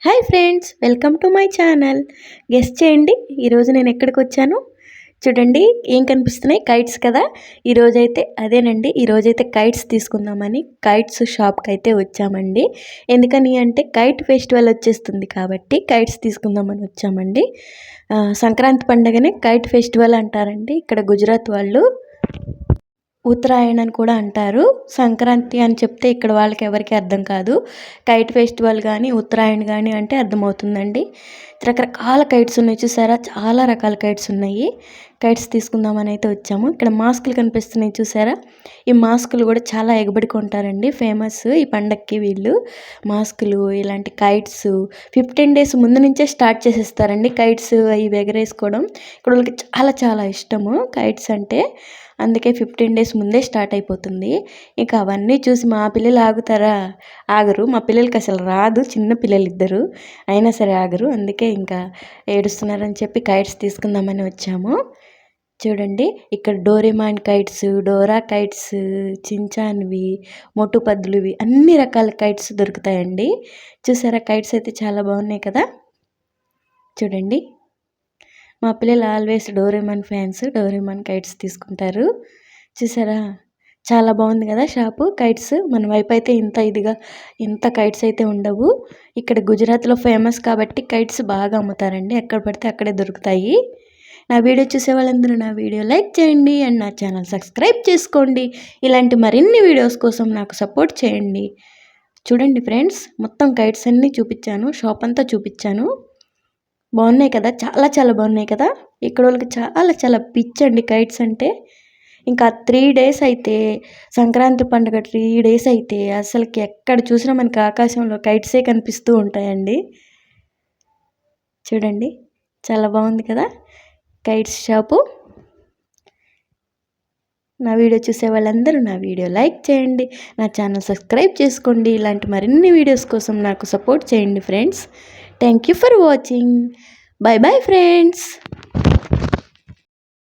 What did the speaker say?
Hi friends, welcome to my channel. Guest చేయండి ఈరోజు నేను ఎక్కడికి వచ్చాను. చూడండి ఏం కనిపిస్తున్నాయి, కైట్స్ కదా. ఈరోజైతే అదేనండి, ఈరోజైతే కైట్స్ తీసుకుందామని కైట్స్ షాప్కి అయితే వచ్చామండి. ఎందుకని అంటే కైట్ ఫెస్టివల్ వచ్చేస్తుంది కాబట్టి కైట్స్ తీసుకుందామని వచ్చామండి. సంక్రాంతి పండుగనే కైట్ ఫెస్టివల్ అంటారండి ఇక్కడ గుజరాత్ వాళ్ళు. ఉత్తరాయణ అని కూడా అంటారు. సంక్రాంతి అని చెప్తే ఇక్కడ వాళ్ళకి ఎవరికి అర్థం కాదు. కైట్ ఫెస్టివల్ కానీ ఉత్తరాయణ కానీ అంటే అర్థమవుతుందండి. రకరకాల కైట్స్ ఉన్నాయి చూసారా, చాలా రకాల కైట్స్ ఉన్నాయి. కైట్స్ తీసుకుందామని అయితే వచ్చాము. ఇక్కడ మాస్కులు కనిపిస్తున్నాయి చూసారా, ఈ మాస్కులు కూడా చాలా ఎగబడి కొంటారండి, ఫేమస్ ఈ పండక్కి వీళ్ళు. మాస్కులు ఇలాంటి కైట్స్ 15 days ముందు నుంచే స్టార్ట్ చేసేస్తారండి. కైట్స్ అవి ఎగరేసుకోవడం ఇక్కడ వాళ్ళకి చాలా చాలా ఇష్టము కైట్స్ అంటే. అందుకే 15 days ముందే స్టార్ట్ అయిపోతుంది. ఇంకా అవన్నీ చూసి మా పిల్లలు ఆగుతారా, ఆగరు. మా పిల్లలకి అసలు రాదు, చిన్న పిల్లలు ఇద్దరు, అయినా సరే ఆగరు. అందుకే ఇంకా ఏడుస్తున్నారని చెప్పి కైట్స్ తీసుకుందామని వచ్చాము. చూడండి ఇక్కడ డోరేమాన్ కైట్స్, డోరా కైట్స్, చించాన్వి, మొట్టు పద్దులువి అన్ని రకాల కైట్స్ దొరుకుతాయండి. చూసారా కైట్స్ అయితే చాలా బాగున్నాయి కదా. చూడండి మా పిల్లలు always Doraemon fans, Doraemon kites తీసుకుంటారు. చూసారా చాలా బాగుంది కదా షాపు. కైట్స్ మన వైపు అయితే ఇంత కైట్స్ అయితే ఉండవు. ఇక్కడ గుజరాత్లో ఫేమస్ కాబట్టి కైట్స్ బాగా అమ్ముతారండి, ఎక్కడ పడితే అక్కడే దొరుకుతాయి. నా వీడియో చూసే వాళ్ళందరూ నా వీడియో లైక్ చేయండి అండ్ నా ఛానల్ సబ్స్క్రైబ్ చేసుకోండి. ఇలాంటి మరిన్ని వీడియోస్ కోసం నాకు సపోర్ట్ చేయండి. చూడండి ఫ్రెండ్స్, మొత్తం కైట్స్ అన్నీ చూపించాను, షాప్ అంతా చూపించాను. బాగున్నాయి కదా, చాలా చాలా బాగున్నాయి కదా. ఇక్కడ వాళ్ళకి చాలా చాలా పిచ్చండి కైట్స్ అంటే. ఇంకా 3 days అయితే, సంక్రాంతి పండుగ 3 days అయితే అసలుకి ఎక్కడ చూసినా మనకి ఆకాశంలో కైట్సే కనిపిస్తూ ఉంటాయండి. చూడండి చాలా బాగుంది కదా కైట్స్ షాపు. నా వీడియో చూసే వాళ్ళందరూ నా వీడియో లైక్ చేయండి, నా ఛానల్ సబ్స్క్రైబ్ చేసుకోండి. ఇలాంటి మరిన్ని వీడియోస్ కోసం నాకు సపోర్ట్ చేయండి friends. Thank you for watching. By bye friends.